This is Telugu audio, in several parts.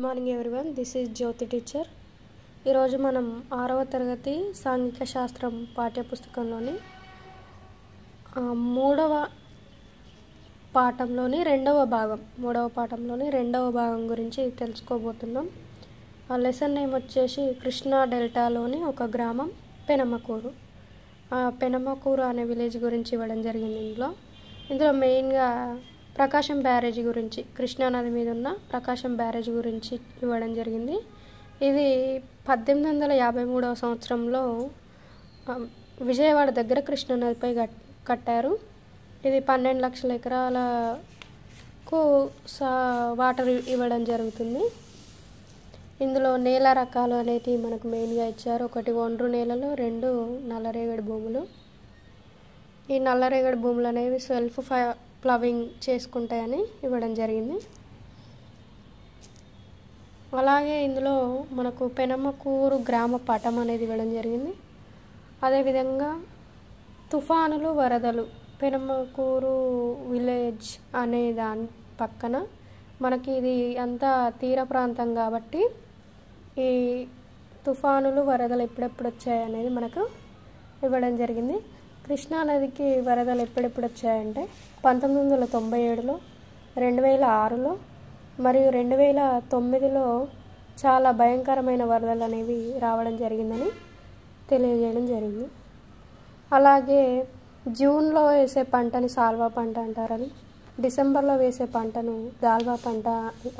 Good morning everyone, this is Jyothi teacher. ఈరోజు మనం 6వ తరగతి సాంఘిక శాస్త్రం పాఠ్యపుస్తకంలోని 3వ పాఠంలోని రెండవ భాగం గురించి తెలుసుకోబోతున్నాం. ఆ లెసన్ నేమ్ వచ్చేసి కృష్ణా డెల్టాలోని ఒక గ్రామం పెనమకూరు. పెనమకూరు అనే విలేజ్ గురించి ఇవ్వడం జరిగింది. ఇందులో మెయిన్గా ప్రకాశం బ్యారేజీ గురించి, కృష్ణానది మీద ఉన్న ప్రకాశం బ్యారేజీ గురించి ఇవ్వడం జరిగింది. ఇది 1853వ సంవత్సరంలో విజయవాడ దగ్గర కృష్ణానదిపై కట్టారు. ఇది 12 లక్షల ఎకరాలకు వాటర్ ఇవ్వడం జరుగుతుంది. ఇందులో నేల రకాలు అనేవి మనకు మెయిన్గా ఇచ్చారు. ఒకటి ఒండ్రు నేలలు, 2 నల్లరేగడి భూములు. ఈ నల్లరేగడి భూములు అనేవి సెల్ఫ్ ప్లవింగ్ చేసుకుంటాయని ఇవ్వడం జరిగింది. అలాగే ఇందులో మనకు పెనమకూరు గ్రామ పటం అనేది ఇవ్వడం జరిగింది. అదేవిధంగా తుఫానులు, వరదలు, పెనమకూరు విలేజ్ అనే దాని పక్కన మనకి ఇది అంతా తీర ప్రాంతం కాబట్టి ఈ తుఫానులు, వరదలు ఎప్పుడెప్పుడు వచ్చాయి అనేది మనకు ఇవ్వడం జరిగింది. కృష్ణానదికి వరదలు ఎప్పుడెప్పుడు వచ్చాయంటే 1997లో, 2006లో మరియు 2009లో చాలా భయంకరమైన వరదలు అనేవి రావడం జరిగిందని తెలియజేయడం జరిగింది. అలాగే జూన్లో వేసే పంటని సాల్వా పంట అంటారని, డిసెంబర్లో వేసే పంటను దాల్వా పంట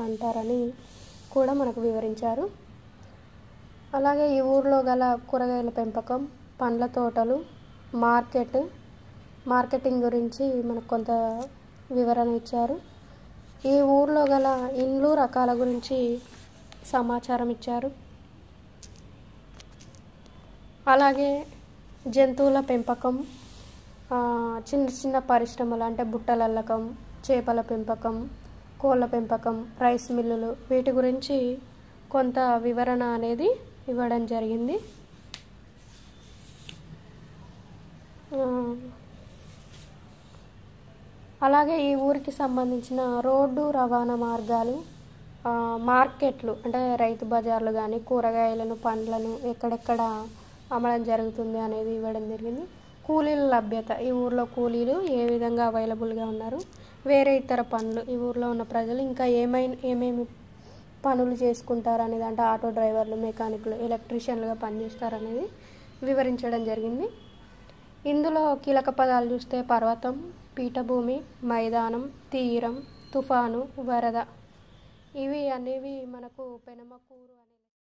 అంటారని కూడా మనకు వివరించారు. అలాగే ఈ ఊర్లో గల కూరగాయల పెంపకం, పండ్ల తోటలు, మార్కెటింగ్ గురించి మనకు కొంత వివరణ ఇచ్చారు. ఈ ఊర్లో గల ఇండ్లు రకాల గురించి సమాచారం ఇచ్చారు. అలాగే జంతువుల పెంపకం, చిన్న చిన్న పరిశ్రమలు అంటే బుట్టల అల్లకం, చేపల పెంపకం, కోళ్ళ పెంపకం, రైస్ మిల్లులు, వీటి గురించి కొంత వివరణ అనేది ఇవ్వడం జరిగింది. అలాగే ఈ ఊరికి సంబంధించిన రోడ్డు రవాణా మార్గాలు, మార్కెట్లు అంటే రైతు బజార్లు కానీ కూరగాయలను, పండ్లను ఎక్కడెక్కడ అమ్మడం జరుగుతుంది అనేది ఇవ్వడం జరిగింది. కూలీల లభ్యత, ఈ ఊర్లో కూలీలు ఏ విధంగా అవైలబుల్గా ఉన్నారు, వేరే ఇతర పనులు, ఈ ఊర్లో ఉన్న ప్రజలు ఇంకా ఏమేమి పనులు చేసుకుంటారు అనేది, అంటే ఆటో డ్రైవర్లు, మెకానిక్లు, ఎలక్ట్రీషియన్లుగా పనిచేస్తారనేది వివరించడం జరిగింది. ఇందులో కీలక పదాలు చూస్తే పర్వతం, పీఠభూమి, మైదానం, తీరం, తుఫాను, వరద, ఇవి అనేవి మనకు పెనమకూరు